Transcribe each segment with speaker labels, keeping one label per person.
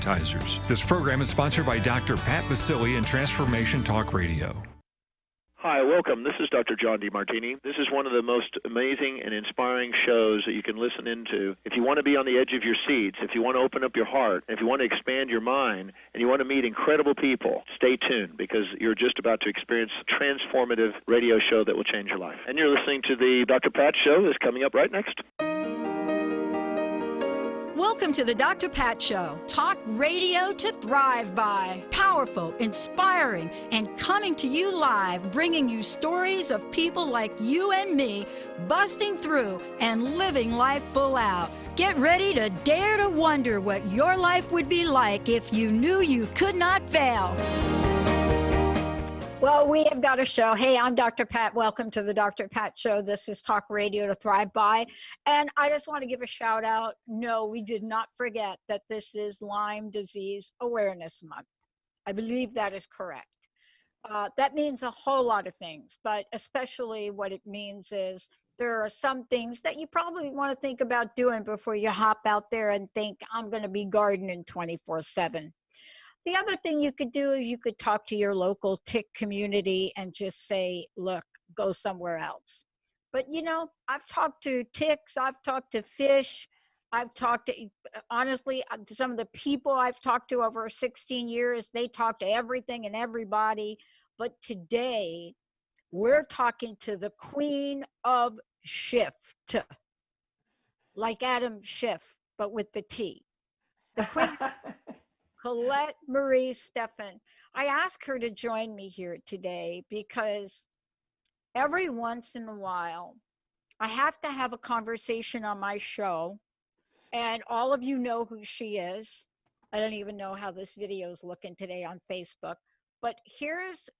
Speaker 1: advertisers. This program is sponsored by Dr. Pat Basili and Transformation Talk Radio.
Speaker 2: Hi, welcome. This is Dr. John DeMartini. This is one of the most amazing and inspiring shows that you can listen into. If you want to be on the edge of your seats, if you want to open up your heart, if you want to expand your mind, and you want to meet incredible people, stay tuned because you're just about to experience a transformative radio show that will change your life. And you're listening to the Dr. Pat Show that's coming up right next.
Speaker 3: Welcome to the Dr. Pat Show. Talk radio to thrive by. Powerful, inspiring, and coming to you live, bringing you stories of people like you and me, busting through and living life full out. Get ready to dare to wonder what your life would be like if you knew you could not fail. Well, we have got a show. Hey, I'm Dr. Pat. Welcome to the Dr. Pat Show. This is Talk Radio to Thrive By. And I just want to give a shout out. No, we did not forget that this is Lyme Disease Awareness Month. I believe that is correct. That means a whole lot of things, but especially what it means is there are some things that you probably want to think about doing before you hop out there and think, I'm going to be gardening 24/7. The other thing you could do is you could talk to your local tick community and just say, look, go somewhere else. But, you know, I've talked to ticks, I've talked to fish, I've talked to, honestly, some of the people I've talked to over 16 years, they talk to everything and everybody. But today, we're talking to the queen of shift, like Adam Schiff, but with the T. The queen Colette Marie Stefan. I asked her to join me here today because every once in a while, I have to have a conversation on my show, and all of you know who she is. I don't even know how this video is looking today on Facebook, but here's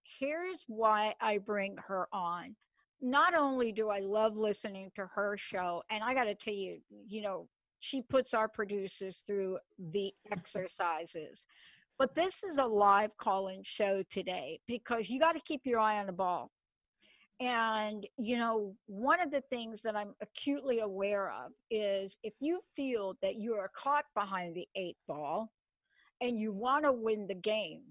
Speaker 3: why I bring her on. Not only do I love listening to her show, and I got to tell you, you know, she puts our producers through the exercises. But this is a live call-in show today because you got to keep your eye on the ball. And, you know, one of the things that I'm acutely aware of is if you feel that you are caught behind the 8 ball and you want to win the game,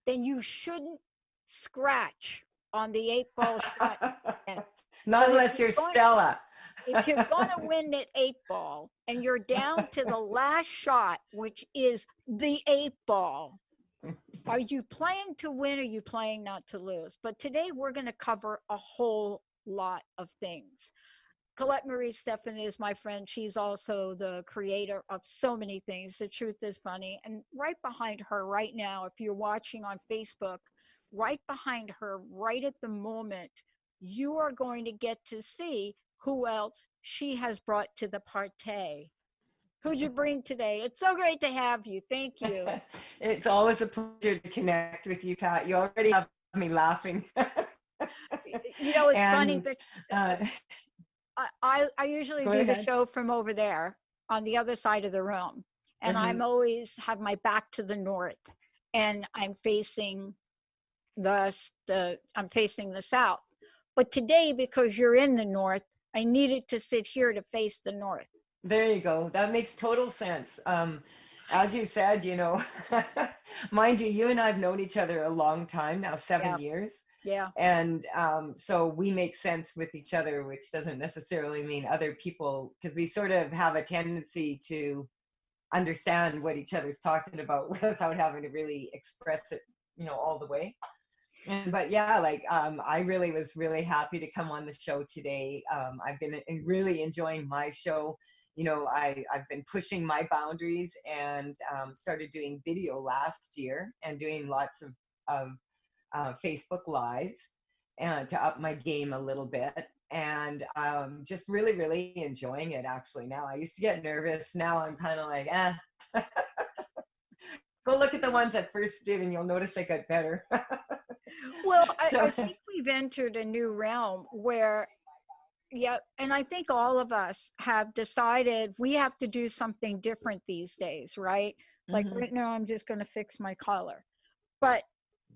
Speaker 3: then you shouldn't scratch on the 8 ball shot.
Speaker 4: Not unless you're Stella.
Speaker 3: If you're going to win that 8 ball and you're down to the last shot, which is the 8 ball, are you playing to win or are you playing not to lose? But today we're going to cover a whole lot of things. Colette Marie Stefan is my friend. She's also the creator of so many things. The Truth is Funny. And right behind her right now, if you're watching on Facebook, right behind her, right at the moment, you are going to get to see who else she has brought to the party. Who'd you bring today? It's so great to have you. Thank you.
Speaker 4: It's always a pleasure to connect with you, Pat. You already have me laughing.
Speaker 3: You know, it's funny, but I usually do the show from over there on the other side of the room. And I'm always have my back to the north and I'm facing the south. But today, because you're in the north, I needed to sit here to face the north.
Speaker 4: There you go. That makes total sense. As you said, you know, mind you, you and I have known each other a long time now, 7 years.
Speaker 3: Yeah.
Speaker 4: And so we make sense with each other, which doesn't necessarily mean other people, because we sort of have a tendency to understand what each other's talking about without having to really express it, you know, all the way. But yeah, like I really was really happy to come on the show today. I've been really enjoying my show. You know, I've been pushing my boundaries and started doing video last year and doing lots of Facebook Lives and to up my game a little bit. And just really, really enjoying it actually now. I used to get nervous. Now I'm kind of like, Go look at the ones I first did and you'll notice I got better.
Speaker 3: Well, I think we've entered a new realm where, and I think all of us have decided we have to do something different these days, right? Like right now, I'm just going to fix my collar. But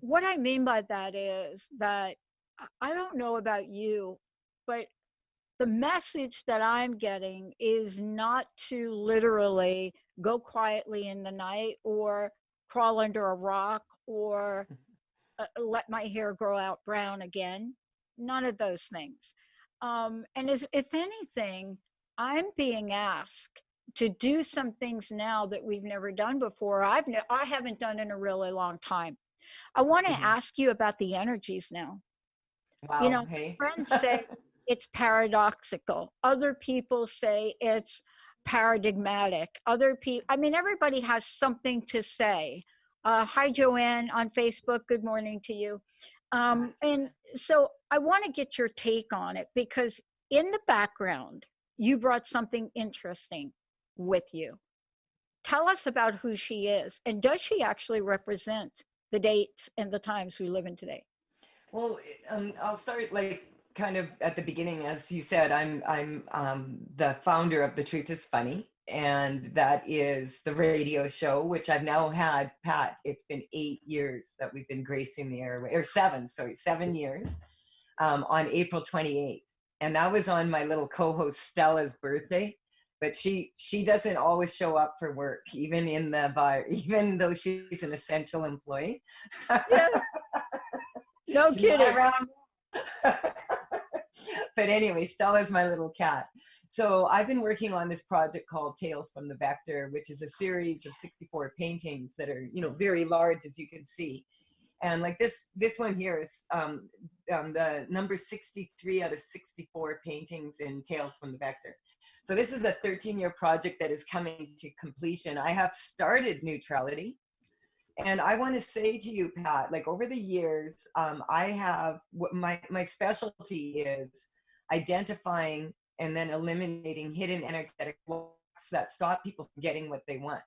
Speaker 3: what I mean by that is that I don't know about you, but the message that I'm getting is not to literally go quietly in the night or crawl under a rock or let my hair grow out brown again. None of those things. And if anything, I'm being asked to do some things now that we've never done before. I haven't done in a really long time. I want to
Speaker 4: Mhm.
Speaker 3: ask you about the energies now. You
Speaker 4: Wow.
Speaker 3: know,
Speaker 4: Hey.
Speaker 3: friends say it's paradoxical. Other people say it's paradigmatic. Other people, I mean, everybody has something to say. Hi, Joanne on Facebook. Good morning to you. And so I want to get your take on it because in the background, you brought something interesting with you. Tell us about who she is. And does she actually represent the dates and the times we live in today?
Speaker 4: Well, I'll start like kind of at the beginning. As you said, I'm the founder of The Truth is Funny, and that is the radio show, which I've now had, Pat. It's been 8 years that we've been gracing the airway, or 7 years, on April 28th, and that was on my little co-host Stella's birthday. But she doesn't always show up for work, even in the bar, even though she's an essential employee.
Speaker 3: Yeah, no
Speaker 4: She's not
Speaker 3: kidding.
Speaker 4: around. But anyway, Stella's my little cat. So I've been working on this project called Tales from the Vector, which is a series of 64 paintings that are, very large, as you can see. And like this one here is the number 63 out of 64 paintings in Tales from the Vector. So this is a 13-year project that is coming to completion. I have started neutrality. And I want to say to you, Pat, like over the years, I have what my specialty is identifying and then eliminating hidden energetic blocks that stop people from getting what they want,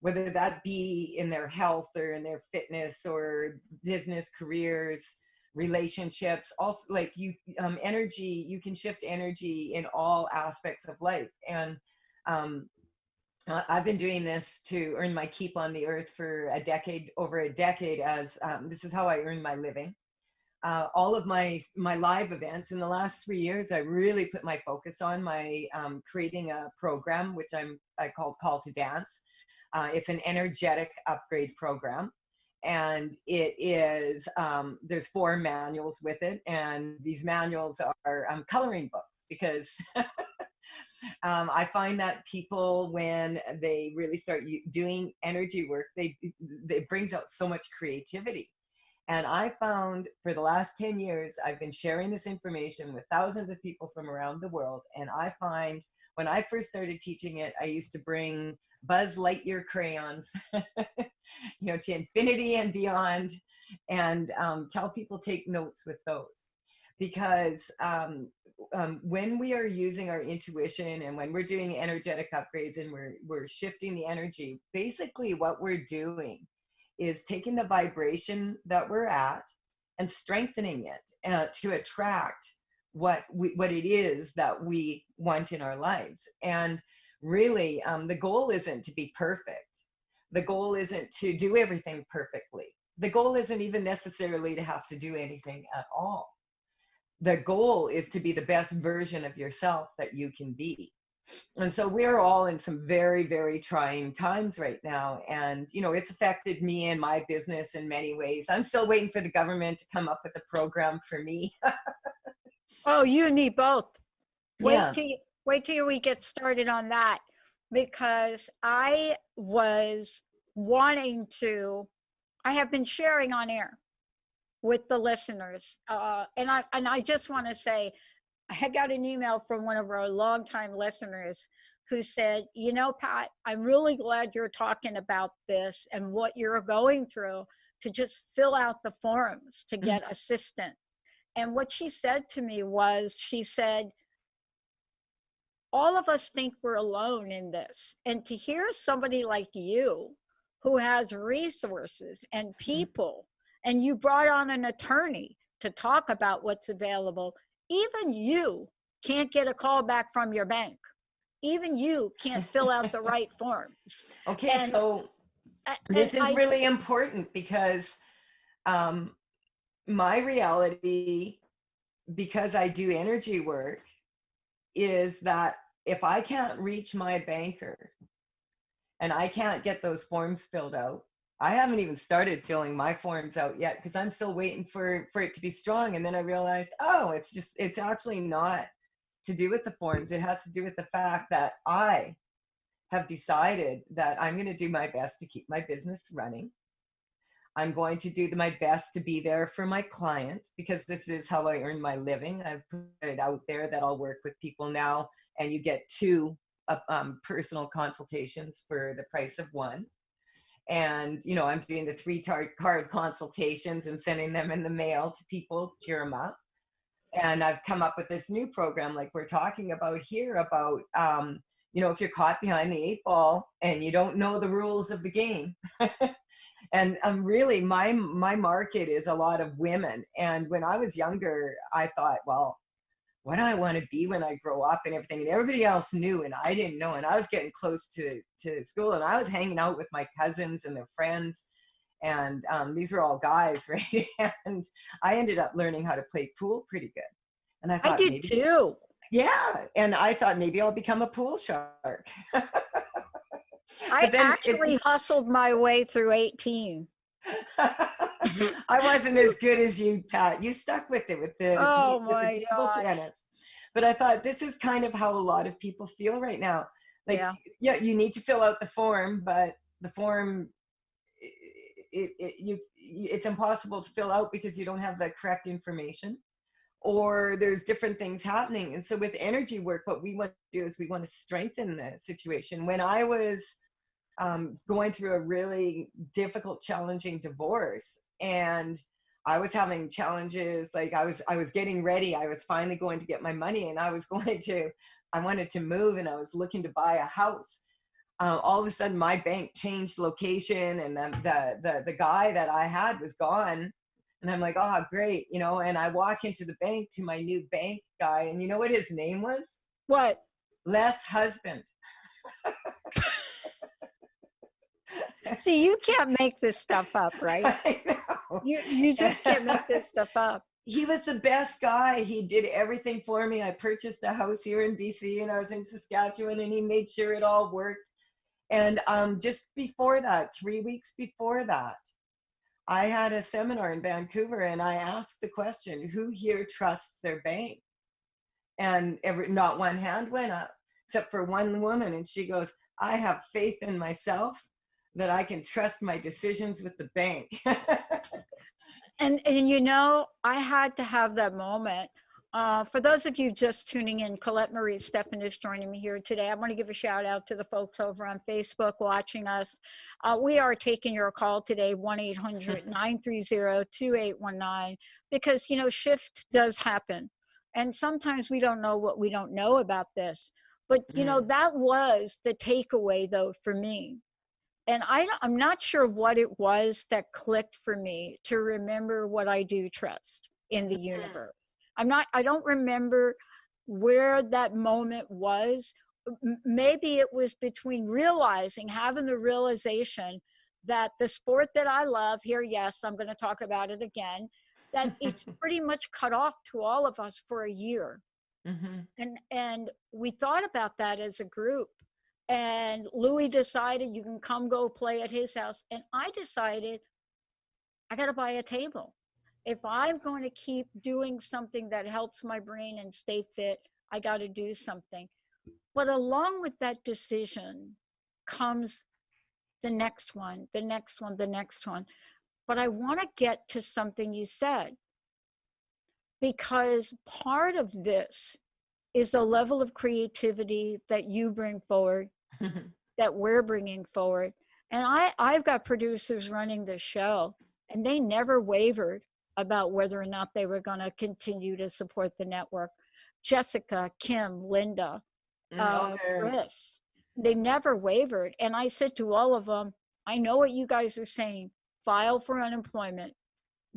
Speaker 4: whether that be in their health or in their fitness or business careers, relationships. Also, like energy, you can shift energy in all aspects of life. And I've been doing this to earn my keep on the earth for over a decade, as this is how I earn my living. All of my live events in the last 3 years, I really put my focus on my creating a program, which I called Call to Dance. It's an energetic upgrade program. And it is, there's 4 manuals with it. And these manuals are coloring books because I find that people, when they really start doing energy work, it brings out so much creativity. And I found for the last 10 years, I've been sharing this information with thousands of people from around the world. And I find when I first started teaching it, I used to bring Buzz Lightyear crayons, to infinity and beyond, and tell people take notes with those. Because when we are using our intuition and when we're doing energetic upgrades and we're shifting the energy, basically what we're doing is taking the vibration that we're at and strengthening it to attract what it is that we want in our lives. And really, the goal isn't to be perfect. The goal isn't to do everything perfectly. The goal isn't even necessarily to have to do anything at all. The goal is to be the best version of yourself that you can be. And so we're all in some very, very trying times right now. And, it's affected me and my business in many ways. I'm still waiting for the government to come up with a program for me.
Speaker 3: Oh, you and me both.
Speaker 4: Yeah.
Speaker 3: Wait till we get started on that, because I have been sharing on air with the listeners. And I just want to say, I got an email from one of our longtime listeners who said, Pat, I'm really glad you're talking about this and what you're going through, to just fill out the forms to get assistance. And what she said to me was, she said, all of us think we're alone in this. And to hear somebody like you who has resources and people, and you brought on an attorney to talk about what's available, even you can't get a call back from your bank. Even you can't fill out the right forms.
Speaker 4: Okay, so this is really important because my reality, because I do energy work, is that if I can't reach my banker, and I can't get those forms filled out. I haven't even started filling my forms out yet because I'm still waiting for it to be strong. And then I realized, oh, it's actually not to do with the forms. It has to do with the fact that I have decided that I'm going to do my best to keep my business running. I'm going to do my best to be there for my clients because this is how I earn my living. I've put it out there that I'll work with people now, and you get 2 personal consultations for the price of 1. And, you know, I'm doing the 3 card consultations and sending them in the mail to people, cheer them up. And I've come up with this new program like we're talking about here about, you know, if you're caught behind the 8 ball and you don't know the rules of the game. And really my market is a lot of women. And when I was younger, I thought, well, what do I want to be when I grow up and everything? And everybody else knew and I didn't know. And I was getting close to school and I was hanging out with my cousins and their friends. And these were all guys, right? And I ended up learning how to play pool pretty good. And I thought,
Speaker 3: I did too.
Speaker 4: Yeah. And I thought maybe I'll become a pool shark.
Speaker 3: I actually hustled my way through 18.
Speaker 4: I wasn't as good as you, Pat. You stuck with it with the table tennis. But I thought this is kind of how a lot of people feel right now. Like, yeah, you need to fill out the form, but the form, it's impossible to fill out because you don't have the correct information, or there's different things happening. And so with energy work, what we want to do is we want to strengthen the situation. When I was going through a really difficult, challenging divorce, and I was having challenges, like I was getting ready, I was finally going to get my money, and I wanted to move, and I was looking to buy a house. All of a sudden my bank changed location, and then the guy that I had was gone. And I'm like, oh, great, you know, and I walk into the bank to my new bank guy, and you know what his name was?
Speaker 3: What?
Speaker 4: Les Husband.
Speaker 3: See, you can't make this stuff up, right?
Speaker 4: I know.
Speaker 3: You just can't make this stuff up.
Speaker 4: He was the best guy. He did everything for me. I purchased a house here in BC, and I was in Saskatchewan, and he made sure it all worked. And just before that, 3 weeks before that, I had a seminar in Vancouver, and I asked the question, who here trusts their bank? And not one hand went up, except for one woman. And she goes, I have faith in myself that I can trust my decisions with the bank.
Speaker 3: And you know, I had to have that moment. For those of you just tuning in, Colette Marie Stefan is joining me here today. I want to give a shout out to the folks over on Facebook watching us. We are taking your call today, 1-800-930-2819, because, you know, shift does happen. And sometimes we don't know what we don't know about this. But, you know, that was the takeaway, though, for me. And I'm not sure what it was that clicked for me to remember what I do trust in the universe. I don't remember where that moment was. Maybe it was between having the realization that the sport that I love here, yes, I'm going to talk about it again, that it's pretty much cut off to all of us for a year. And we thought about that as a group. And Louis decided you can come go play at his house. And I decided I got to buy a table. If I'm going to keep doing something that helps my brain and stay fit, I got to do something. But along with that decision comes the next one, the next one, the next one. But I want to get to something you said, because part of this is the level of creativity that you bring forward, that we're bringing forward. And I've got producers running the show, and they never wavered about whether or not they were going to continue to support the network. Jessica, Kim, Linda, Chris, they never wavered. And I said to all of them, I know what you guys are saying. File for unemployment.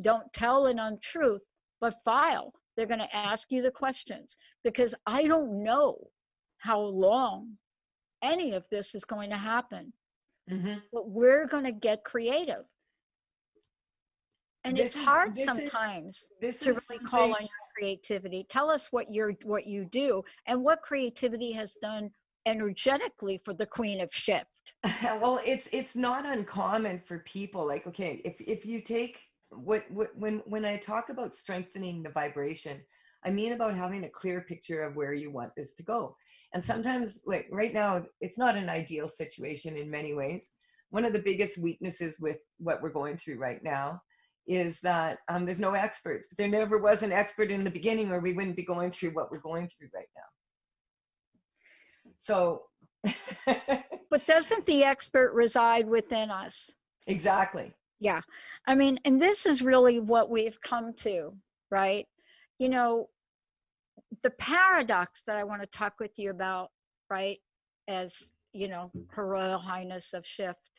Speaker 3: Don't tell an untruth, but file. They're going to ask you the questions, because I don't know how long any of this is going to happen. But we're going to get creative. And it's hard sometimes to really call on your creativity. Tell us what you do and what creativity has done energetically for the queen of shift.
Speaker 4: Well, it's not uncommon for people. Like, okay, if you take when I talk about strengthening the vibration, I mean about having a clear picture of where you want this to go. And sometimes, like right now, it's not an ideal situation in many ways. One of the biggest weaknesses with what we're going through right now is that there's no experts. There never was an expert in the beginning, or we wouldn't be going through what we're going through right now. So
Speaker 3: But doesn't the expert reside within us?
Speaker 4: exactly.
Speaker 3: Yeah. I mean, and this is really what we've come to, right? You know, the paradox that I want to talk with you about, right, as, you know, Her Royal Highness of Shift,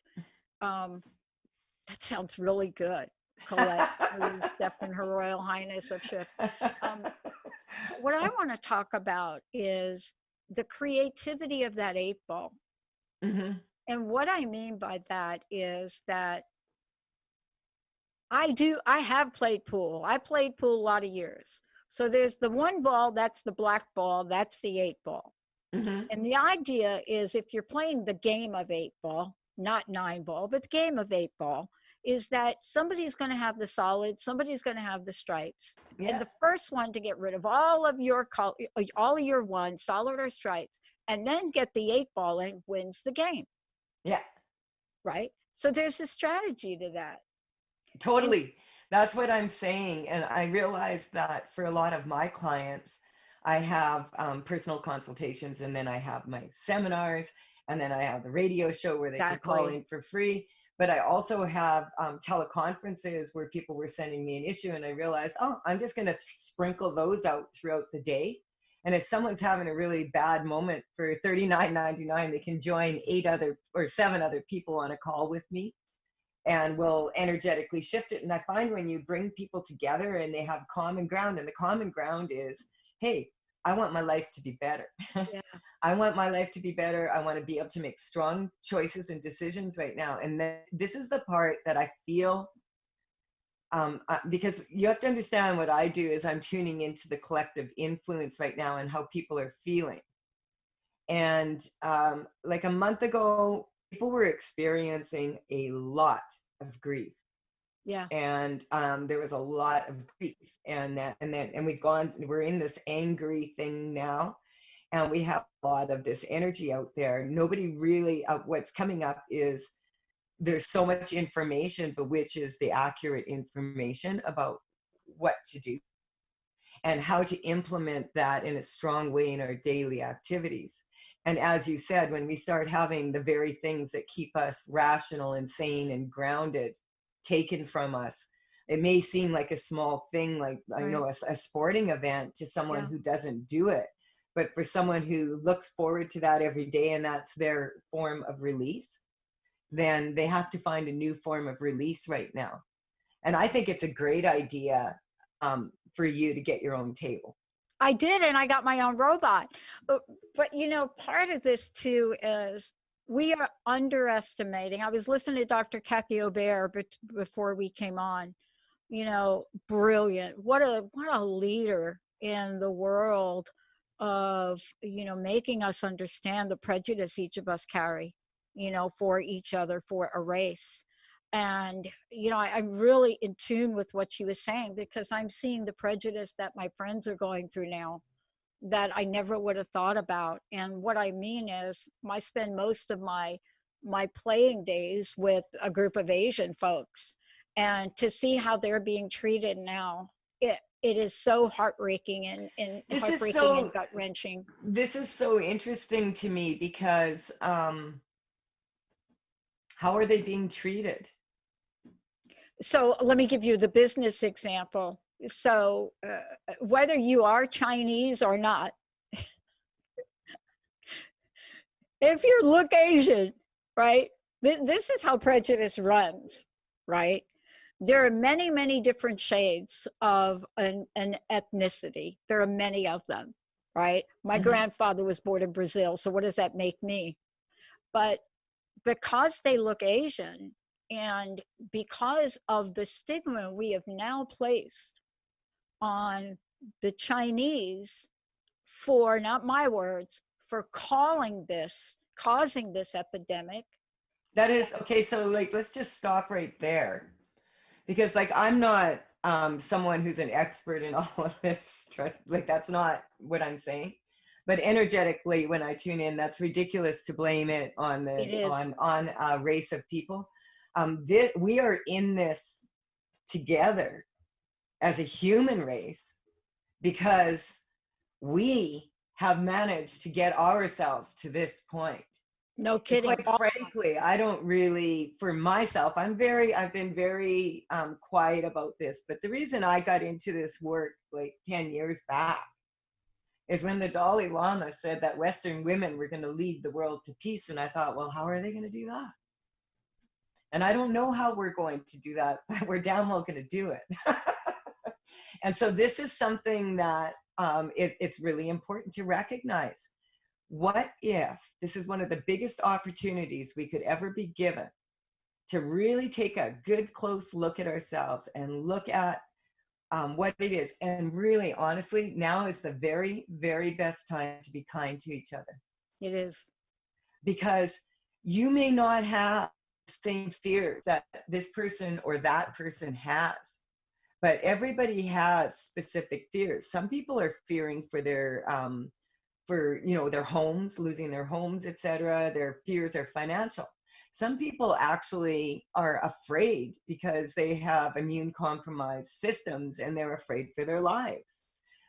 Speaker 3: that sounds really good. Colette, Stefan, Her Royal Highness of Shift. What I want to talk about is the creativity of that 8-ball.
Speaker 4: Mm-hmm.
Speaker 3: And what I mean by that is that I have played pool. I played pool a lot of years. So there's the 1 ball, that's the black ball, that's the 8-ball.
Speaker 4: Mm-hmm.
Speaker 3: And the idea is if you're playing the game of 8-ball, not 9-ball, but the game of 8-ball, is that somebody's going to have the solids, somebody's going to have the stripes.
Speaker 4: Yeah.
Speaker 3: And the first one to get rid of all of your ones, solid or stripes, and then get the 8-ball in wins the game.
Speaker 4: Yeah.
Speaker 3: Right? So there's a strategy to that.
Speaker 4: Totally. That's what I'm saying. And I realize that for a lot of my clients, I have personal consultations, and then I have my seminars, and then I have the radio show where they can call in for free. But I also have teleconferences where people were sending me an issue, and I realized, oh, I'm just going to sprinkle those out throughout the day. And if someone's having a really bad moment for $39.99, they can join 7 other people on a call with me, and we'll energetically shift it. And I find when you bring people together and they have common ground, and the common ground is, hey, I want my life to be better. Yeah. I want my life to be better. I want to be able to make strong choices and decisions right now. And this is the part that I feel, because you have to understand what I do is I'm tuning into the collective influence right now and how people are feeling. And like a month ago, people were experiencing a lot of grief.
Speaker 3: Yeah.
Speaker 4: And there was a lot of grief, and we're in this angry thing now, and we have a lot of this energy out there. Nobody really, what's coming up is there's so much information, but which is the accurate information about what to do and how to implement that in a strong way in our daily activities. And as you said, when we start having the very things that keep us rational and sane and grounded taken from us, it may seem like a small thing, like I know a sporting event to someone who doesn't do it, but for someone who looks forward to that every day and that's their form of release, then they have to find a new form of release right now. And I think it's a great idea for you to get your own table.
Speaker 3: I did, and I got my own robot. But you know, part of this too is we are underestimating. I was listening to Dr. Kathy Aubert before we came on. You know, brilliant. What a leader in the world of, you know, making us understand the prejudice each of us carry, you know, for each other, for a race. And, you know, I'm really in tune with what she was saying, because I'm seeing the prejudice that my friends are going through now that I never would have thought about. And what I mean is I spend most of my playing days with a group of Asian folks, and to see how they're being treated now, it is so heartbreaking and heartbreaking and gut-wrenching.
Speaker 4: This is so interesting to me because how are they being treated?
Speaker 3: So let me give you the business example. So whether you are Chinese or not, if you look Asian, right, this is how prejudice runs, right? There are many, many different shades of an ethnicity. There are many of them, right? My grandfather was born in Brazil, so what does that make me? But because they look Asian, and because of the stigma we have now placed on the Chinese, for, not my words, for causing this epidemic.
Speaker 4: That is okay. So like, let's just stop right there, because like, I'm not someone who's an expert in all of this. Trust, like, that's not what I'm saying. But energetically, when I tune in, that's ridiculous to blame it on
Speaker 3: It
Speaker 4: the
Speaker 3: is.
Speaker 4: on a race of people. We are in this together as a human race, because we have managed to get ourselves to this point.
Speaker 3: No
Speaker 4: And
Speaker 3: kidding.
Speaker 4: quite frankly, I don't really, for myself, I've been very quiet about this. But the reason I got into this work like 10 years back is when the Dalai Lama said that Western women were going to lead the world to peace. And I thought, well, how are they going to do that? And I don't know how we're going to do that, but we're damn well going to do it. And so this is something that it's really important to recognize. What if this is one of the biggest opportunities we could ever be given to really take a good, close look at ourselves and look at what it is. And really, honestly, now is the very, very best time to be kind to each other.
Speaker 3: It is.
Speaker 4: Because you may not have the same fears that this person or that person has, but everybody has specific fears. Some people are fearing for their their homes, losing their homes, etc. Their fears are financial. Some people actually are afraid because they have immune compromised systems and they're afraid for their lives.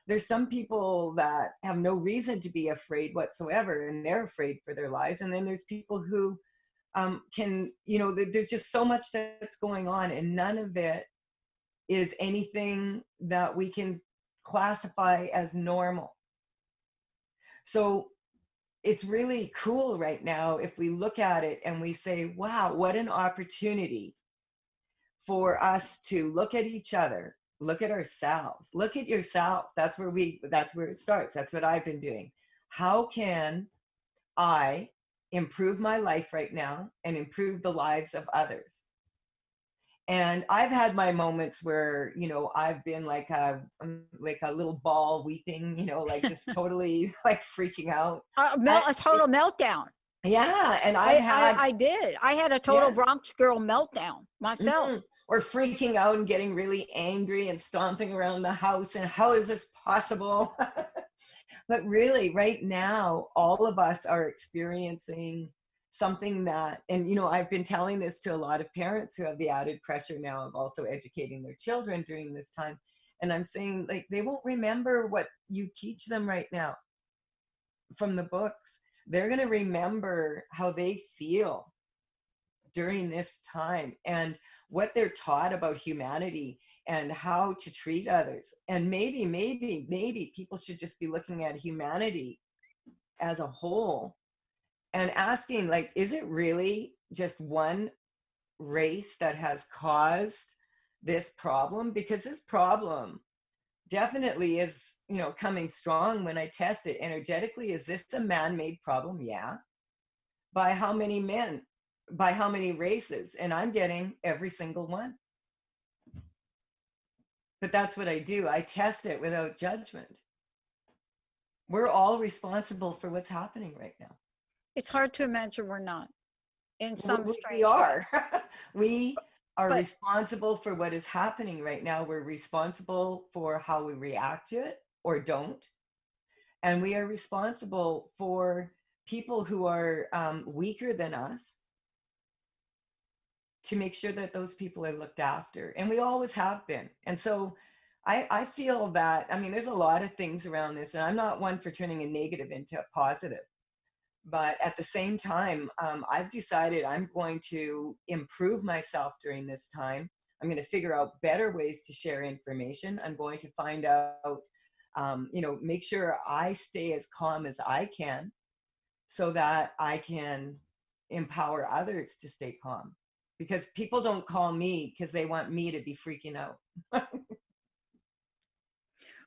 Speaker 4: There's some people that have no reason to be afraid whatsoever and they're afraid for their lives. And then there's people who there's just so much that's going on, and none of it is anything that we can classify as normal. So it's really cool right now if we look at it and we say, wow, what an opportunity for us to look at each other, look at ourselves, look at yourself. That's where it starts. That's what I've been doing. How can I improve my life right now and improve the lives of others? And I've had my moments where, I've been like a little ball weeping, like just totally like freaking out.
Speaker 3: A total meltdown.
Speaker 4: Yeah. And
Speaker 3: I had a total Bronx girl meltdown myself.
Speaker 4: Mm-hmm. Or freaking out and getting really angry and stomping around the house. And how is this possible? But really, right now, all of us are experiencing something that, and I've been telling this to a lot of parents who have the added pressure now of also educating their children during this time. And I'm saying, like, they won't remember what you teach them right now from the books. They're going to remember how they feel during this time and what they're taught about humanity and how to treat others. And maybe people should just be looking at humanity as a whole and asking, like, is it really just one race that has caused this problem? Because this problem definitely is, coming strong when I test it energetically. Is this a man-made problem? Yeah. By how many men? By how many races? And I'm getting every single one. But that's what I do. I test it without judgment. We're all responsible for what's happening right now.
Speaker 3: It's hard to imagine we're not. In some strange
Speaker 4: we are.
Speaker 3: way.
Speaker 4: We are responsible for what is happening right now. We're responsible for how we react to it or don't. And we are responsible for people who are weaker than us to make sure that those people are looked after. And we always have been. And so I feel that, there's a lot of things around this, and I'm not one for turning a negative into a positive. But at the same time, I've decided I'm going to improve myself during this time. I'm going to figure out better ways to share information. I'm going to find out, make sure I stay as calm as I can so that I can empower others to stay calm. Because people don't call me because they want me to be freaking out.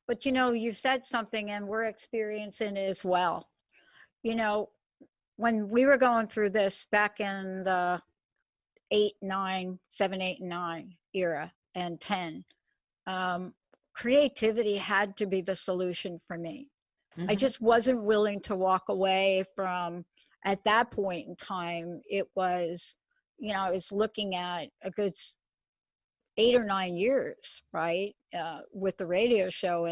Speaker 3: But you've said something, and we're experiencing it as well. When we were going through this back in the 7, 8, and 9 era and 10, creativity had to be the solution for me. I just wasn't willing to walk away from, at that point in time, it was, I was looking at a good 8 or 9 years, right, with the radio show.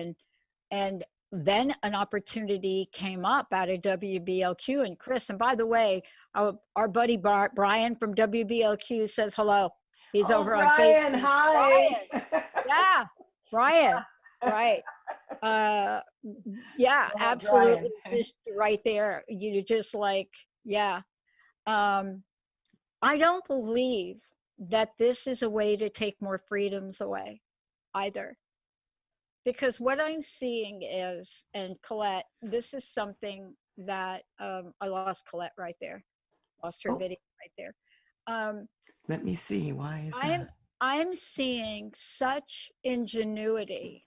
Speaker 3: And then an opportunity came up out of WBLQ. And Chris, and by the way, our buddy Brian from WBLQ says hello. He's over
Speaker 4: Brian,
Speaker 3: on Facebook.
Speaker 4: hi.
Speaker 3: Brian. Yeah, Brian, right. Yeah, absolutely. Just right there. You just like, yeah. I don't believe that this is a way to take more freedoms away either. Because what I'm seeing is, and Colette, this is something that I lost Colette right there. Lost her video right there.
Speaker 4: Let me see. Why is that?
Speaker 3: I'm seeing such ingenuity.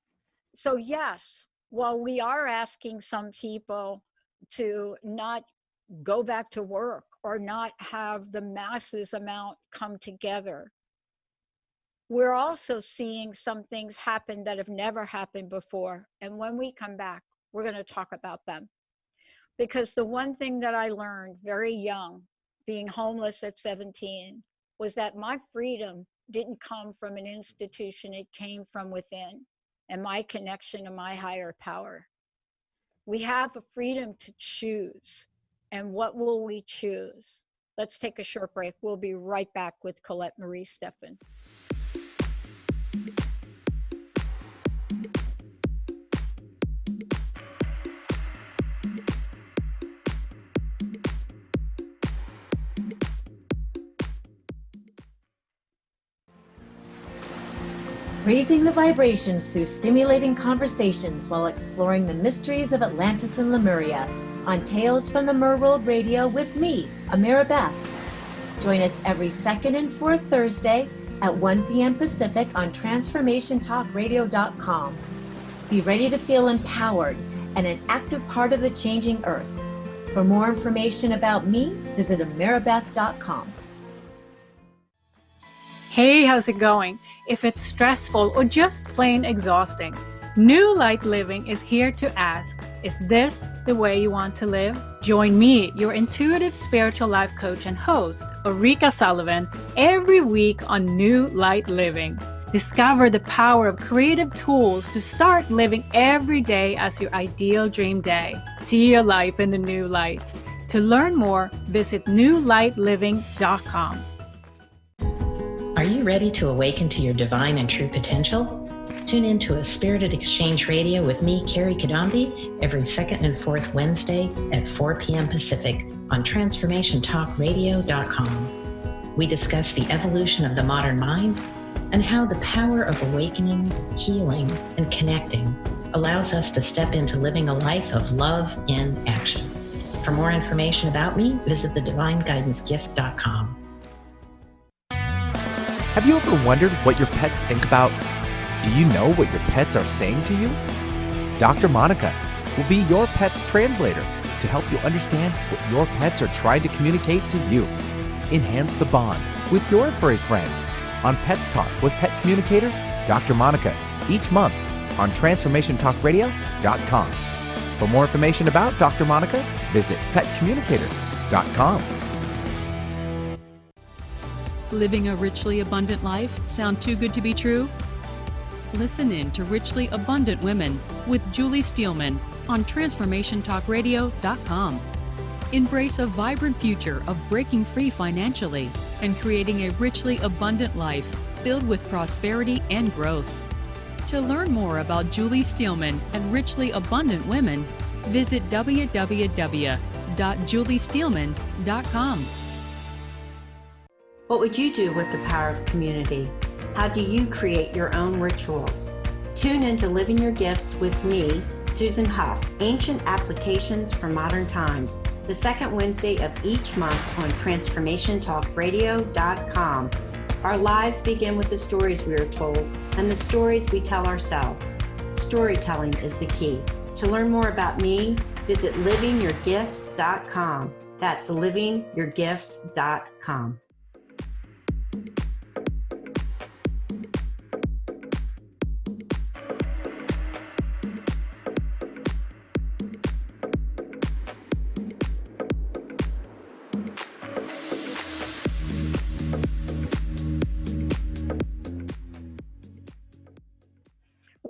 Speaker 3: So yes, while we are asking some people to not go back to work or not have the masses amount come together, we're also seeing some things happen that have never happened before. And when we come back, we're going to talk about them. Because the one thing that I learned very young, being homeless at 17, was that my freedom didn't come from an institution, it came from within, and my connection to my higher power. We have a freedom to choose. And what will we choose? Let's take a short break. We'll be right back with Colette Marie Stefan.
Speaker 5: Raising the vibrations through stimulating conversations while exploring the mysteries of Atlantis and Lemuria on Tales from the Merworld Radio with me, Amira Beth. Join us every second and fourth Thursday at 1 p.m. Pacific on TransformationTalkRadio.com. Be ready to feel empowered and an active part of the changing earth. For more information about me, visit amirabeth.com.
Speaker 6: Hey, how's it going? If it's stressful or just plain exhausting, New Light Living is here to ask, is this the way you want to live? Join me, your intuitive spiritual life coach and host, Ulrika Sullivan, every week on New Light Living. Discover the power of creative tools to start living every day as your ideal dream day. See your life in the new light. To learn more, visit newlightliving.com.
Speaker 7: Are you ready to awaken to your divine and true potential? Tune in to a Spirited Exchange Radio with me, Carrie Kadambi, every second and fourth Wednesday at 4 p.m. Pacific on TransformationTalkRadio.com. We discuss the evolution of the modern mind and how the power of awakening, healing, and connecting allows us to step into living a life of love in action. For more information about me, visit thedivineguidancegift.com.
Speaker 8: Have you ever wondered what your pets think about? Do you know what your pets are saying to you? Dr. Monica will be your pet's translator to help you understand what your pets are trying to communicate to you. Enhance the bond with your furry friends on Pets Talk with Pet Communicator Dr. Monica each month on TransformationTalkRadio.com. For more information about Dr. Monica, visit PetCommunicator.com.
Speaker 9: Living a richly abundant life sound too good to be true? Listen in to Richly Abundant Women with Julie Steelman on TransformationTalkRadio.com. Embrace a vibrant future of breaking free financially and creating a richly abundant life filled with prosperity and growth. To learn more about Julie Steelman and Richly Abundant Women, visit www.juliesteelman.com.
Speaker 10: What would you do with the power of community? How do you create your own rituals? Tune in to Living Your Gifts with me, Susan Huff, Ancient Applications for Modern Times, the second Wednesday of each month on TransformationTalkRadio.com. Our lives begin with the stories we are told and the stories we tell ourselves. Storytelling is the key. To learn more about me, visit livingyourgifts.com. That's livingyourgifts.com.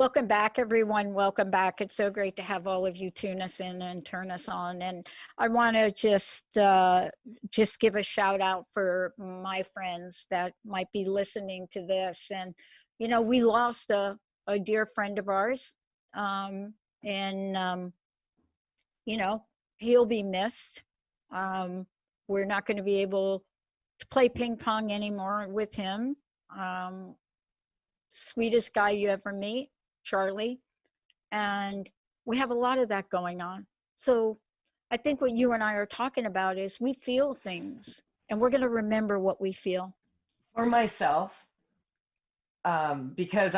Speaker 3: Welcome back, everyone. Welcome back. It's so great to have all of you tune us in and turn us on. And I want to just give a shout out for my friends that might be listening to this. And, you know, we lost a dear friend of ours. You know, he'll be missed. We're not going to be able to play ping pong anymore with him. Sweetest guy you ever meet, Charlie. And we have a lot of that going on. So I think what you and I are talking about is we feel things, and we're going to remember what we feel.
Speaker 4: For myself, because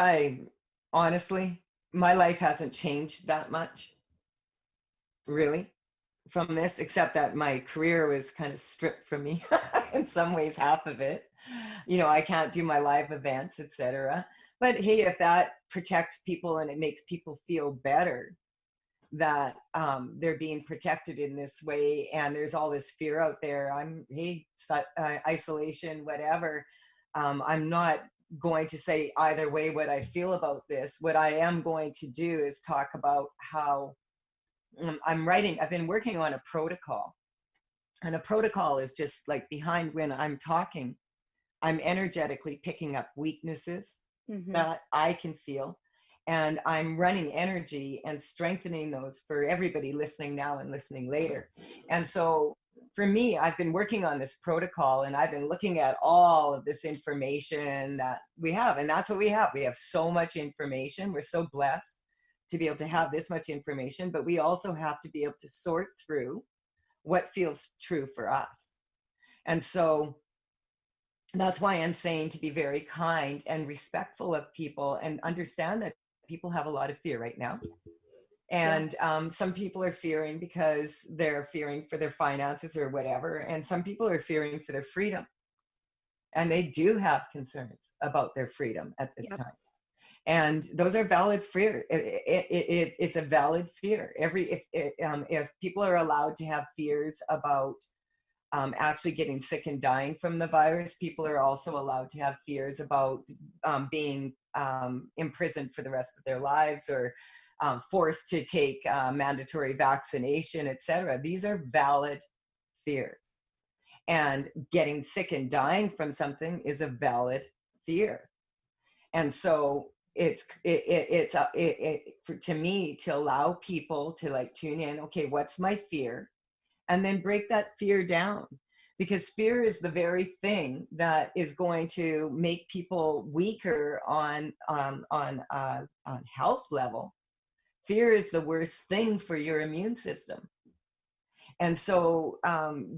Speaker 4: honestly, my life hasn't changed that much, really, from this, except that my career was kind of stripped from me in some ways, half of it. You know, I can't do my live events, etc. But hey, if that protects people and it makes people feel better that they're being protected in this way, and there's all this fear out there, isolation, whatever. I'm not going to say either way what I feel about this. What I am going to do is talk about how I've been working on a protocol. And a protocol is just like behind when I'm talking, I'm energetically picking up weaknesses that I can feel. And I'm running energy and strengthening those for everybody listening now and listening later. And so for me, I've been working on this protocol, and I've been looking at all of this information that we have. And that's what we have. We have so much information. We're so blessed to be able to have this much information, but we also have to be able to sort through what feels true for us. And so that's why I'm saying to be very kind and respectful of people, and understand that people have a lot of fear right now. And some people are fearing because they're fearing for their finances or whatever. And some people are fearing for their freedom. And they do have concerns about their freedom at this time. And those are valid fear. It's a valid fear. If people are allowed to have fears about actually getting sick and dying from the virus, people are also allowed to have fears about being imprisoned for the rest of their lives, or forced to take mandatory vaccination, etc. These are valid fears. And getting sick and dying from something is a valid fear. And so to me, to allow people to like tune in, okay, what's my fear? And then break that fear down, because fear is the very thing that is going to make people weaker on health level. Fear is the worst thing for your immune system. And so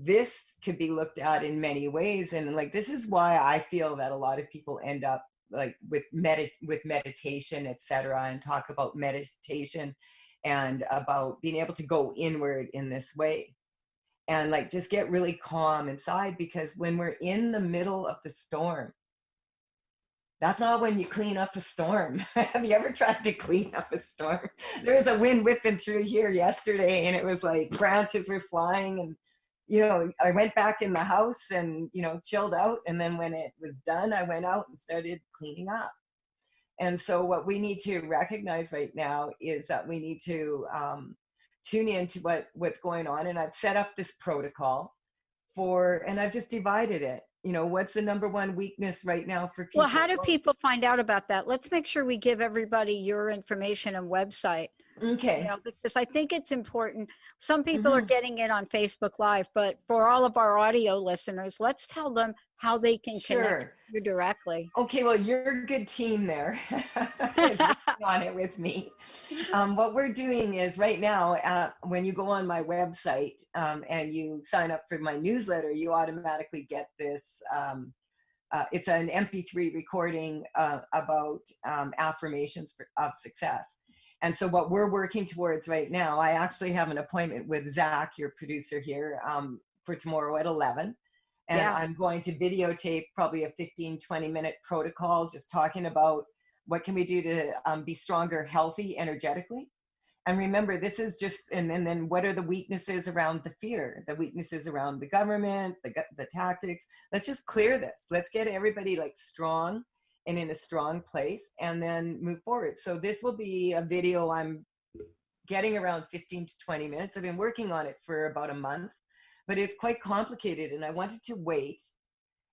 Speaker 4: this could be looked at in many ways. And like, this is why I feel that a lot of people end up like with meditation, etc., and talk about meditation and about being able to go inward in this way. And like, just get really calm inside, because when we're in the middle of the storm, that's not when you clean up a storm. Have you ever tried to clean up a storm? There was a wind whipping through here yesterday, and it was like branches were flying, and, you know, I went back in the house and, you know, chilled out. And then when it was done, I went out and started cleaning up. And so what we need to recognize right now is that we need to tune into what's going on. And I've set up this protocol and I've just divided it. You know, what's the number one weakness right now for people?
Speaker 3: Well, how do people find out about that? Let's make sure we give everybody your information and website.
Speaker 4: Okay.
Speaker 3: You know, because I think it's important. Some people are getting it on Facebook Live, but for all of our audio listeners, let's tell them how they can connect with you directly.
Speaker 4: Okay, well, you're a good team there. Is working on it with me. What we're doing is right now, when you go on my website and you sign up for my newsletter, you automatically get this. It's an MP3 recording about affirmations of success. And so what we're working towards right now, I actually have an appointment with Zach, your producer here, for tomorrow at 11. And I'm going to videotape probably a 15-20 minute protocol, just talking about what can we do to be stronger, healthy, energetically. And remember, this is just, and then what are the weaknesses around the fear, the weaknesses around the government, the tactics. Let's just clear this. Let's get everybody like strong and in a strong place, and then move forward. So this will be a video I'm getting around 15 to 20 minutes. I've been working on it for about a month, but it's quite complicated, and I wanted to wait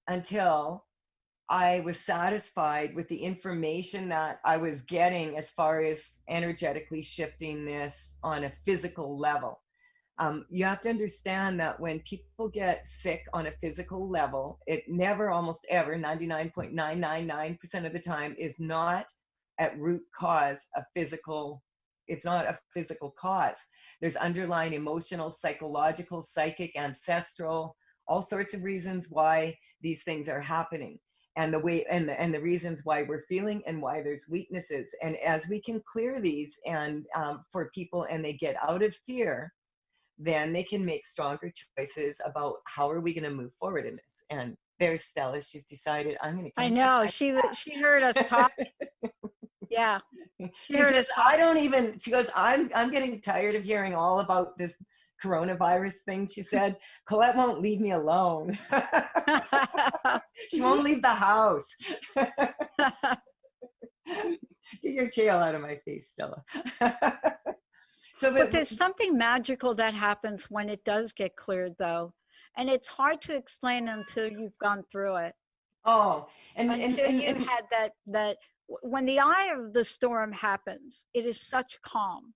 Speaker 4: until I was satisfied with the information that I was getting as far as energetically shifting this on a physical level. You have to understand that when people get sick on a physical level, it never, almost ever, 99.999% of the time, is not at root cause a physical, it's not a physical cause. There's underlying emotional, psychological, psychic, ancestral, all sorts of reasons why these things are happening, and the way and the reasons why we're feeling and why there's weaknesses. And as we can clear these and for people, and they get out of fear, then they can make stronger choices about how are we going to move forward in this. And there's Stella. She's decided I'm going to.
Speaker 3: I know she heard us talk. Yeah.
Speaker 4: She says, I don't even. She goes, I'm getting tired of hearing all about this coronavirus thing. She said, Colette won't leave me alone. She won't leave the house. Get your tail out of my face, Stella.
Speaker 3: But there's something magical that happens when it does get cleared, though. And it's hard to explain until you've gone through it.
Speaker 4: Oh,
Speaker 3: until you've had that when the eye of the storm happens, it is such calm.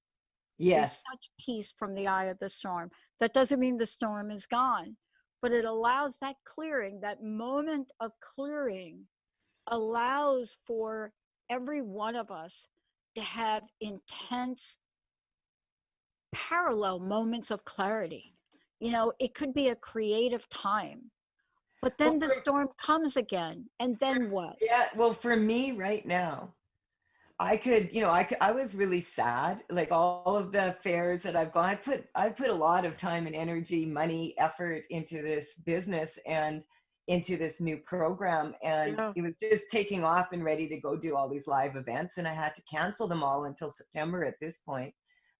Speaker 4: Yes.
Speaker 3: There's such peace from the eye of the storm. That doesn't mean the storm is gone, but it allows that clearing, that moment of clearing allows for every one of us to have intense parallel moments of clarity. You know, it could be a creative time, but then the storm comes again, and then what?
Speaker 4: Yeah, well, for me right now, I was really sad. Like all of the fairs that I've gone, I put a lot of time and energy, money, effort into this business and into this new program. And it was just taking off and ready to go do all these live events. And I had to cancel them all until September at this point.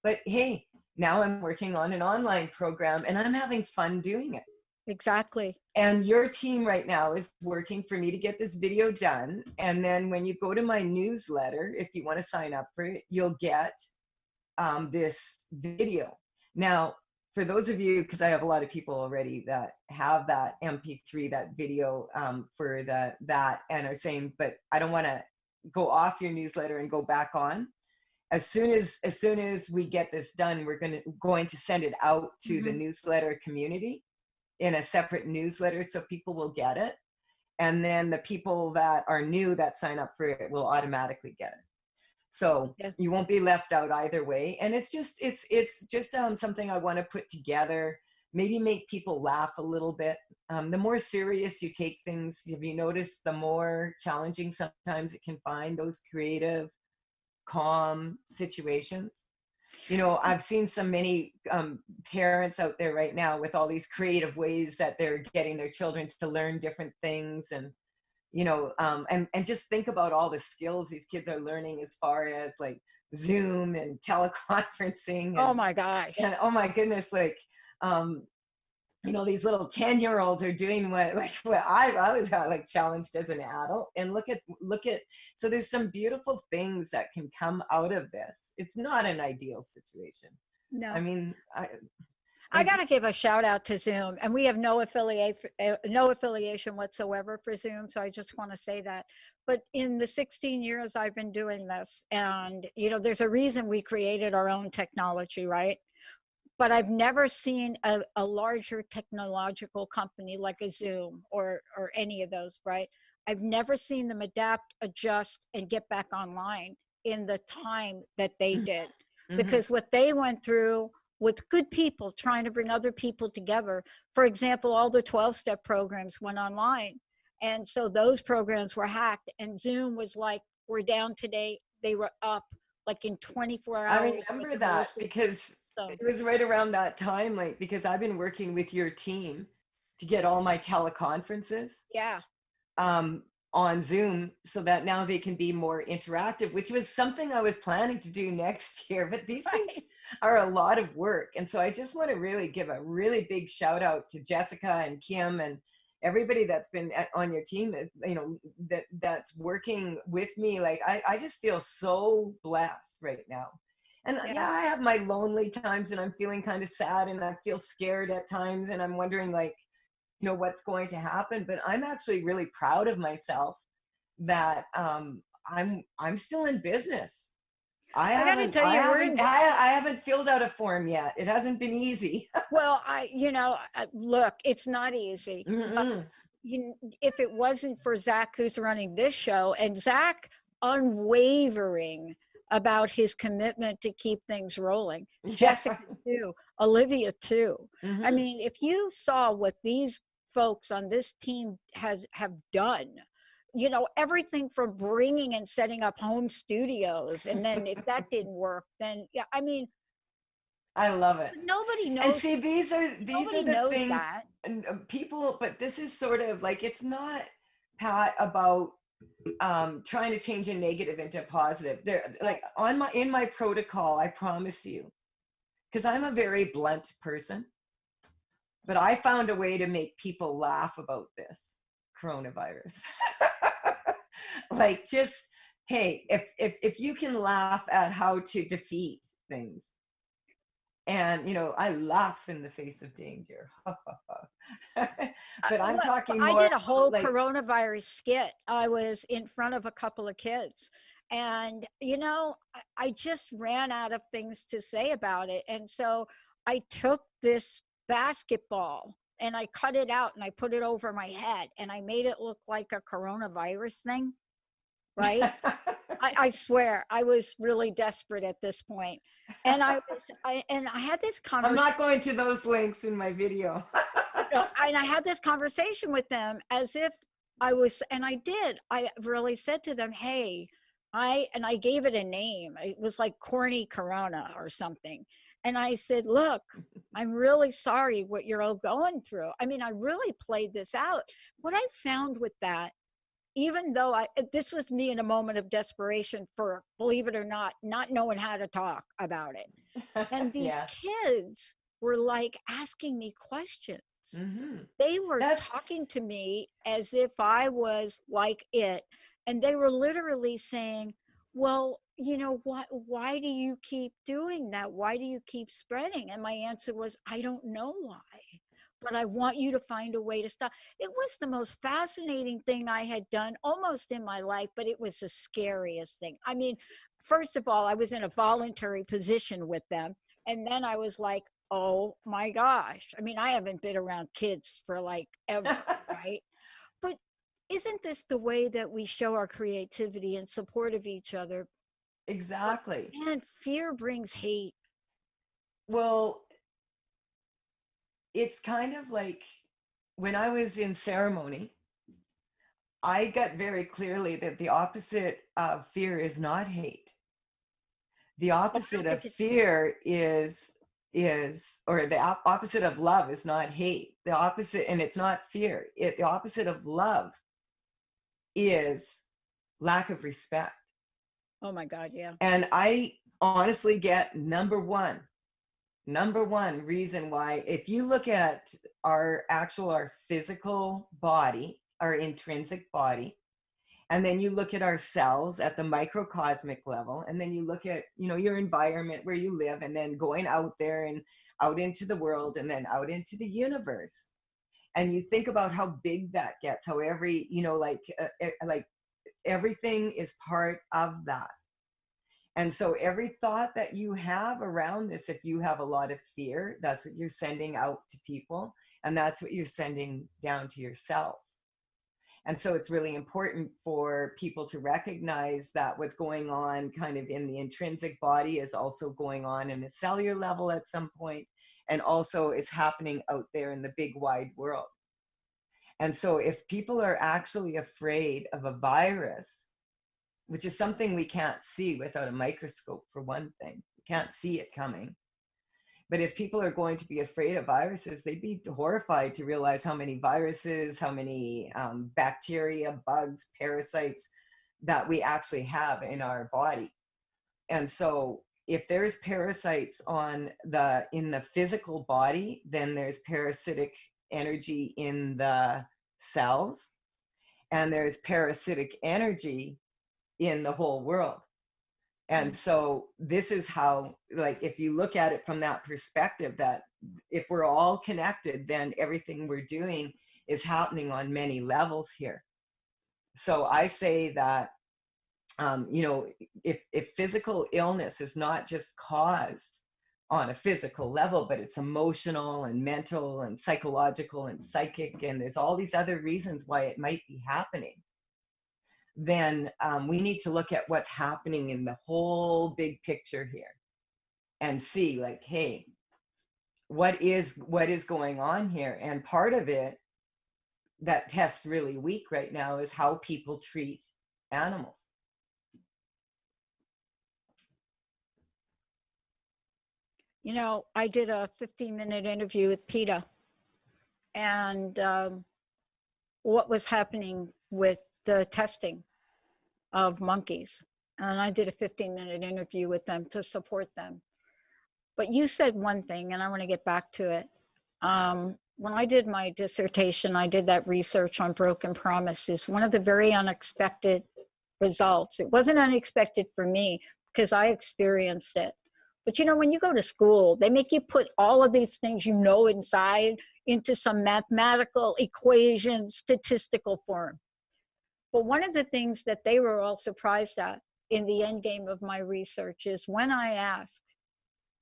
Speaker 4: But hey, now I'm working on an online program and I'm having fun doing it.
Speaker 3: Exactly.
Speaker 4: And your team right now is working for me to get this video done. And then when you go to my newsletter, if you want to sign up for it, you'll get this video. Now, for those of you, because I have a lot of people already that have that MP3, that video for that and are saying, but I don't want to go off your newsletter and go back on. As soon as we get this done, we're going to send it out to the newsletter community in a separate newsletter so people will get it. And then the people that are new that sign up for it will automatically get it. So you won't be left out either way. And it's just something I want to put together, maybe make people laugh a little bit. The more serious you take things, have you noticed, the more challenging sometimes it can find those creative, calm situations. You know, I've seen so many parents out there right now with all these creative ways that they're getting their children to learn different things. And, you know, and just think about all the skills these kids are learning as far as like Zoom and teleconferencing. And,
Speaker 3: oh my gosh.
Speaker 4: And, oh my goodness, like, you know, these little 10-year-olds are doing what I was like challenged as an adult. And look at, so there's some beautiful things that can come out of this. It's not an ideal situation.
Speaker 3: No.
Speaker 4: I mean,
Speaker 3: I got to give a shout out to Zoom, and we have no affiliation whatsoever for Zoom. So I just want to say that. But in the 16 years I've been doing this, and, you know, there's a reason we created our own technology, right? But I've never seen a larger technological company like a Zoom or any of those, right? I've never seen them adapt, adjust, and get back online in the time that they did. Because what they went through with good people trying to bring other people together, for example, all the 12-step programs went online. And so those programs were hacked, and Zoom was like, we're down today. They were up like in 24 hours.
Speaker 4: I remember that because it was right around that time, like, because I've been working with your team to get all my teleconferences on Zoom so that now they can be more interactive, which was something I was planning to do next year. But these things are a lot of work. And so I just want to really give a really big shout out to Jessica and Kim and everybody that's been on your team, that's working with me. Like, I just feel so blessed right now. And yeah, I have my lonely times, and I'm feeling kind of sad, and I feel scared at times, and I'm wondering, like, what's going to happen. But I'm actually really proud of myself that I'm still in business. I haven't filled out a form yet. It hasn't been easy.
Speaker 3: Well, look, it's not easy. If it wasn't for Zach, who's running this show, and Zach unwavering about his commitment to keep things rolling, Jessica too, Olivia too. I mean, if you saw what these folks on this team have done, everything from bringing and setting up home studios, and then if that didn't work, then I mean,
Speaker 4: I love it.
Speaker 3: Nobody knows.
Speaker 4: And see, these are the things, that. And people, but this is sort of like, it's not, Pat, about trying to change a negative into positive. There, like, in my protocol, I promise you, because I'm a very blunt person, but I found a way to make people laugh about this coronavirus. Like, just, hey, if you can laugh at how to defeat things, and I laugh in the face of danger. But I'm talking more.
Speaker 3: I did a whole coronavirus skit. I was in front of a couple of kids, and I just ran out of things to say about it, and so I took this basketball and I cut it out and I put it over my head and I made it look like a coronavirus thing. Right? I swear I was really desperate at this point. And I had this conversation.
Speaker 4: I'm not going to those links in my video.
Speaker 3: And I had this conversation with them as if I was, and I did. I really said to them, hey, I gave it a name. It was like corny corona or something. And I said, look, I'm really sorry what you're all going through. I mean, I really played this out. What I found with that, even though this was me in a moment of desperation for, believe it or not knowing how to talk about it. And these kids were like asking me questions. They were talking to me as if I was like it. And they were literally saying, well, why do you keep doing that? Why do you keep spreading? And my answer was, I don't know why. But I want you to find a way to stop. It was the most fascinating thing I had done almost in my life, but it was the scariest thing. I mean, first of all, I was in a voluntary position with them. And then I was like, oh my gosh. I mean, I haven't been around kids for like ever, right? But isn't this the way that we show our creativity and support of each other?
Speaker 4: Exactly.
Speaker 3: And fear brings hate.
Speaker 4: Well, it's kind of like when I was in ceremony, I got very clearly that the opposite of fear is not hate. The opposite of fear is or the opposite of love is not hate. The opposite, and it's not fear. The opposite of love is lack of respect.
Speaker 3: Oh my God, yeah.
Speaker 4: And I honestly get number one reason why, if you look at our physical body, our intrinsic body, and then you look at our cells at the microcosmic level, and then you look at, your environment where you live, and then going out there and out into the world, and then out into the universe. And you think about how big that gets, how every, like everything is part of that. And so every thought that you have around this, if you have a lot of fear, that's what you're sending out to people. And that's what you're sending down to your cells. And so it's really important for people to recognize that what's going on kind of in the intrinsic body is also going on in a cellular level at some point, and also is happening out there in the big wide world. And so if people are actually afraid of a virus, which is something we can't see without a microscope, for one thing, we can't see it coming. But if people are going to be afraid of viruses, they'd be horrified to realize how many viruses, how many bacteria, bugs, parasites that we actually have in our body. And so if there's parasites in the physical body, then there's parasitic energy in the cells, and there's parasitic energy in the whole world. And so this is how, like, if you look at it from that perspective, that if we're all connected, then everything we're doing is happening on many levels here. So I say that, if physical illness is not just caused on a physical level, but it's emotional and mental and psychological and psychic, and there's all these other reasons why it might be happening, then we need to look at what's happening in the whole big picture here and see, like, hey, what is going on here? And part of it that tests really weak right now is how people treat animals.
Speaker 3: You know, I did a 15-minute interview with PETA, and what was happening with the testing of monkeys. And I did a 15-minute interview with them to support them. But you said one thing, and I want to get back to it. When I did my dissertation, I did that research on broken promises. One of the very unexpected results, it wasn't unexpected for me because I experienced it. But you know, when you go to school, they make you put all of these things you know inside into some mathematical equation, statistical form. But one of the things that they were all surprised at in the end game of my research is when I asked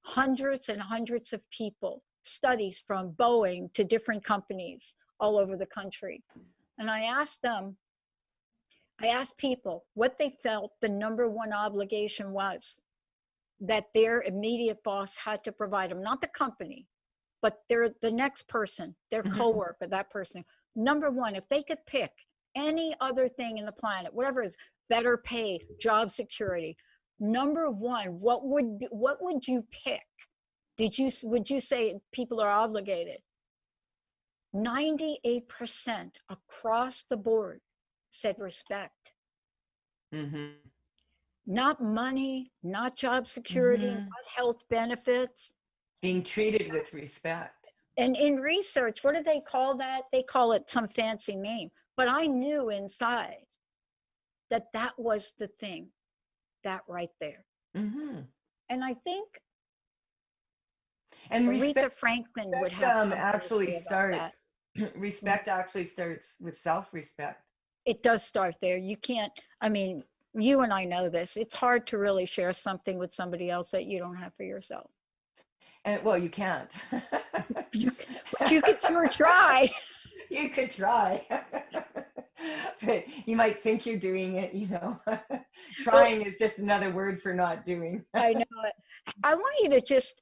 Speaker 3: hundreds and hundreds of people, studies from Boeing to different companies all over the country, and I asked people what they felt the number one obligation was that their immediate boss had to provide them, not the company, but the next person, their coworker, that person. Number one, if they could pick any other thing in the planet, whatever it is, better pay, job security, number one, what would you pick? Would you say people are obligated? 98% across the board said respect.
Speaker 4: Mm-hmm.
Speaker 3: Not money, not job security, not health benefits.
Speaker 4: Being treated with respect.
Speaker 3: And in research, what do they call that? They call it some fancy name. But I knew inside that that was the thing, that right there.
Speaker 4: Mm-hmm.
Speaker 3: And I think
Speaker 4: and
Speaker 3: Aretha Franklin would have something
Speaker 4: actually
Speaker 3: to say about
Speaker 4: starts respect actually starts with self-respect.
Speaker 3: It does start there. You can't, I mean, you and I know this. It's hard to really share something with somebody else that you don't have for yourself.
Speaker 4: And well, you can't.
Speaker 3: you could sure try.
Speaker 4: You could try. But you might think you're doing it, you know. Trying is just another word for not doing.
Speaker 3: I know it. I want you to just,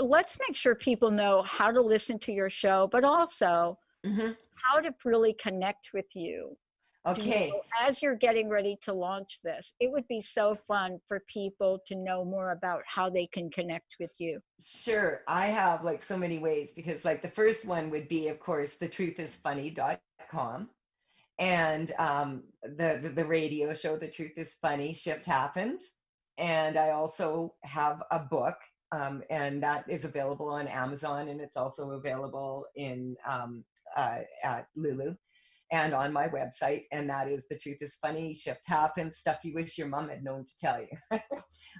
Speaker 3: let's make sure people know how to listen to your show, but also how to really connect with you.
Speaker 4: Okay.
Speaker 3: You know, as you're getting ready to launch this, it would be so fun for people to know more about how they can connect with you.
Speaker 4: Sure. I have like so many ways, because like the first one would be, of course, thetruthisfunny.com. And the radio show, The Truth is Funny, Shift Happens. And I also have a book, and that is available on Amazon, and it's also available in at Lulu and on my website, and that is The Truth is Funny, Shift Happens, stuff you wish your mom had known to tell you.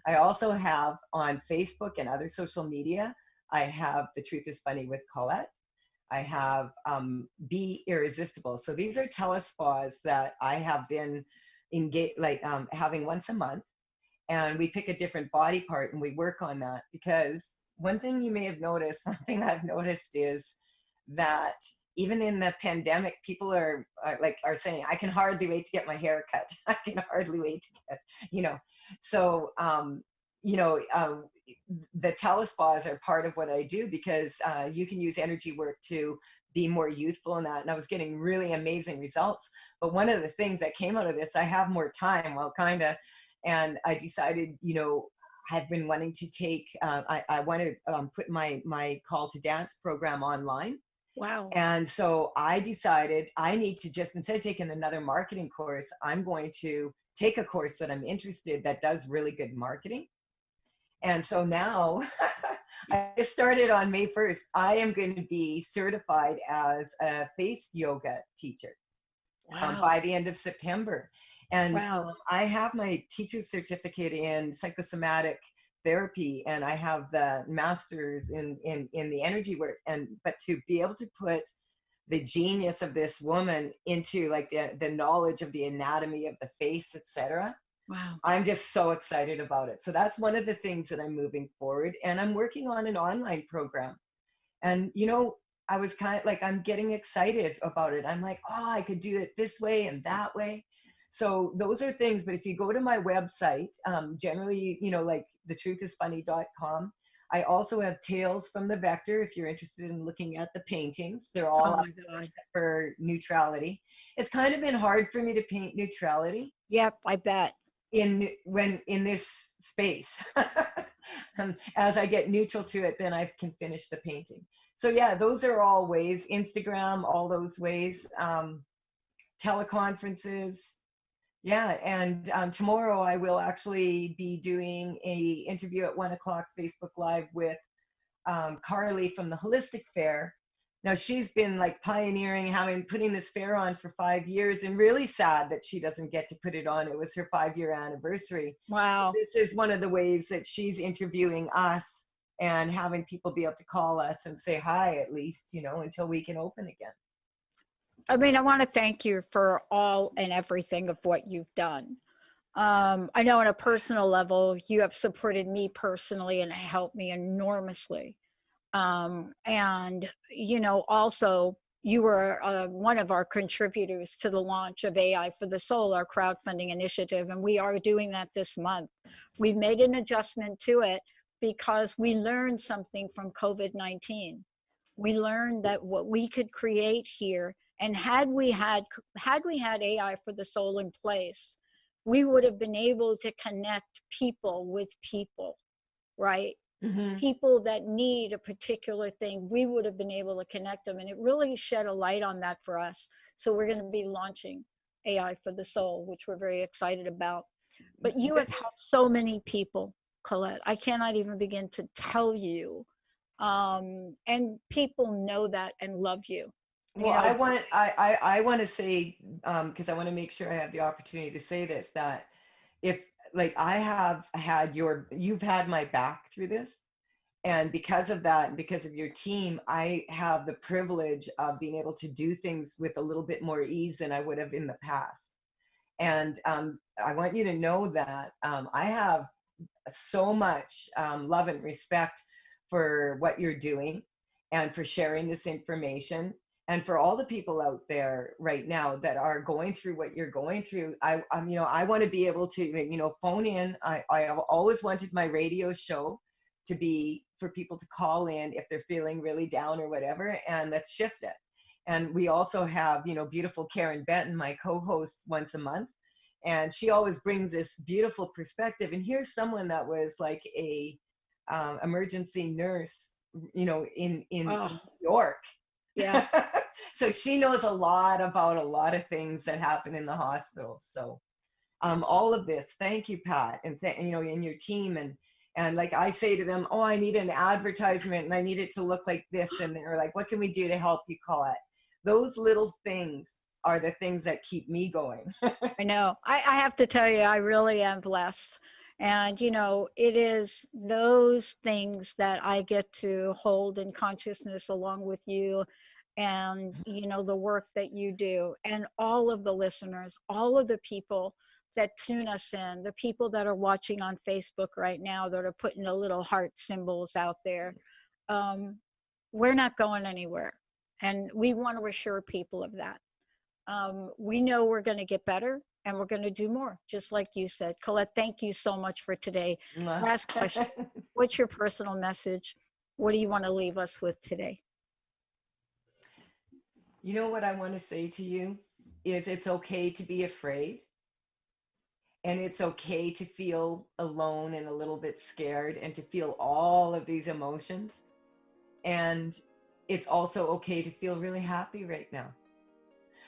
Speaker 4: I also have on Facebook and other social media, I have The Truth is Funny with Colette. I have Be Irresistible. So these are telespas that I have been having once a month, and we pick a different body part and we work on that, because one thing you may have noticed, one thing I've noticed is that even in the pandemic, people are saying, I can hardly wait to get my hair cut. I can hardly wait to get, you know. So, the telespas are part of what I do, because you can use energy work to be more youthful in that. And I was getting really amazing results. But one of the things that came out of this, I have more time, and I decided, you know, I've been wanting to take, I want to put my call to dance program online.
Speaker 3: Wow.
Speaker 4: And so I decided I need to just, instead of taking another marketing course, I'm going to take a course that I'm interested that does really good marketing. And so now I just started on May 1st. I am going to be certified as a face yoga teacher by the end of September. And I have my teacher's certificate in psychosomatic therapy, and I have the master's in the energy work. But to be able to put the genius of this woman into like the knowledge of the anatomy of the face, etc.
Speaker 3: Wow.
Speaker 4: I'm just so excited about it. So that's one of the things that I'm moving forward. And I'm working on an online program. And, you know, I was kind of like, I'm getting excited about it. I'm like, oh, I could do it this way and that way. So those are things. But if you go to my website, generally, you know, like thetruthisfunny.com, I also have Tales from the Vector if you're interested in looking at the paintings. They're all up except for neutrality. It's kind of been hard for me to paint neutrality.
Speaker 3: Yep, I bet.
Speaker 4: In this space. As I get neutral to it, then I can finish the painting. So yeah, those are all ways. Instagram, all those ways. Teleconferences. Yeah, and tomorrow I will actually be doing a interview at 1:00 Facebook Live with Carly from the Holistic Fair. Now she's been like pioneering, putting this fair on for 5 years, and really sad that she doesn't get to put it on. It was her 5-year anniversary.
Speaker 3: Wow.
Speaker 4: This is one of the ways that she's interviewing us and having people be able to call us and say hi, at least, you know, until we can open again.
Speaker 3: I mean, I want to thank you for all and everything of what you've done. I know on a personal level, you have supported me personally and helped me enormously. And, you know, also you were one of our contributors to the launch of AI for the Soul, our crowdfunding initiative. And we are doing that this month. We've made an adjustment to it because we learned something from COVID-19. We learned that what we could create here, and had we had AI for the Soul in place, we would have been able to connect people with people, right? Mm-hmm. People that need a particular thing, we would have been able to connect them. And it really shed a light on that for us. So we're going to be launching AI for the Soul, which we're very excited about. But you have helped so many people, Colette. I cannot even begin to tell you. And people know that and love you.
Speaker 4: Well, I want to say, because I want to make sure I have the opportunity to say this, that if like I have had you've had my back through this, and because of that and because of your team, I have the privilege of being able to do things with a little bit more ease than I would have in the past. And I want you to know that I have so much love and respect for what you're doing and for sharing this information. And for all the people out there right now that are going through what you're going through, I want to be able to, phone in. I have always wanted my radio show to be for people to call in if they're feeling really down or whatever, and let's shift it. And we also have, beautiful Karen Benton, my co-host, once a month. And she always brings this beautiful perspective. And here's someone that was like a emergency nurse, in New York.
Speaker 3: Yeah.
Speaker 4: So she knows a lot about a lot of things that happen in the hospital. So all of this, thank you, Pat, and and your team. And like I say to them, oh, I need an advertisement and I need it to look like this. And they're like, what can we do to help you, Colette? Those little things are the things that keep me going.
Speaker 3: I know. I have to tell you, I really am blessed. And, it is those things that I get to hold in consciousness along with you and, the work that you do and all of the listeners, all of the people that tune us in, the people that are watching on Facebook right now that are putting the little heart symbols out there. We're not going anywhere. And we want to assure people of that. We know we're going to get better. And we're going to do more, just like you said. Colette, thank you so much for today. Last question. What's your personal message? What do you want to leave us with today?
Speaker 4: You know what I want to say to you is it's okay to be afraid. And it's okay to feel alone and a little bit scared and to feel all of these emotions. And it's also okay to feel really happy right now.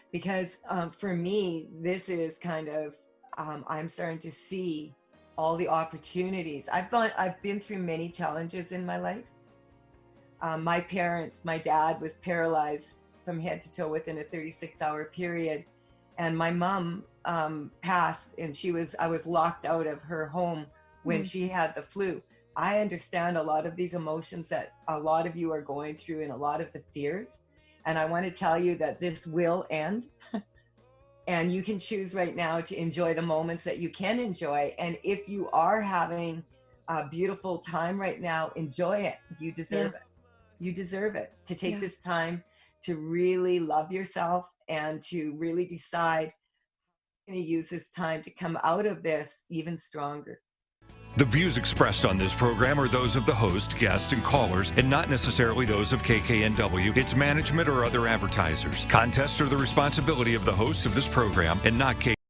Speaker 4: Because for me, this is kind of, I'm starting to see all the opportunities. I've been through many challenges in my life, My parents, my dad was paralyzed from head to toe within a 36-hour period. And my mom passed, and I was locked out of her home when she had the flu. I understand a lot of these emotions that a lot of you are going through and a lot of the fears. And I want to tell you that this will end. And you can choose right now to enjoy the moments that you can enjoy. And if you are having a beautiful time right now, enjoy it. You deserve it. You deserve it to take this time to really love yourself and to really decide how you're going to use this time to come out of this even stronger.
Speaker 1: The views expressed on this program are those of the host, guests, and callers, and not necessarily those of KKNW, its management, or other advertisers. Contests are the responsibility of the host of this program and not KKNW.